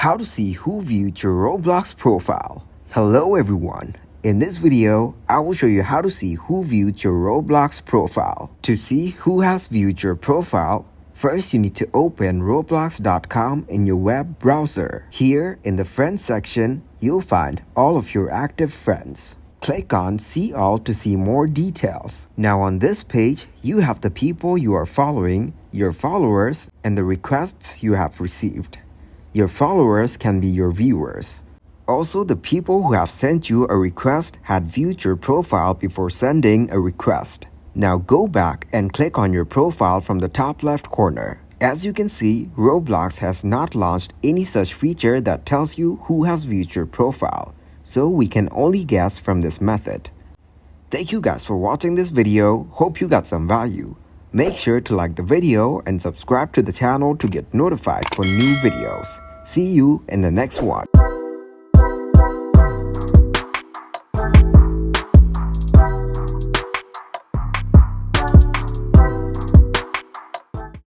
How to see who viewed your Roblox profile. Hello everyone. In this video, I will show you how to see who viewed your Roblox profile. To see who has viewed your profile, first you need to open roblox.com in your web browser. Here in the friends section, you'll find all of your active friends. Click on See All to see more details. Now on this page, you have the people you are following, your followers, and the requests you have received. Your followers can be your viewers. Also, the people who have sent you a request had viewed your profile before sending a request. Now go back and click on your profile from the top left corner. As you can see, Roblox has not launched any such feature that tells you who has viewed your profile, so we can only guess from this method. Thank you guys for watching this video. Hope you got some value. Make sure to like the video and subscribe to the channel to get notified for new videos. See you in the next one.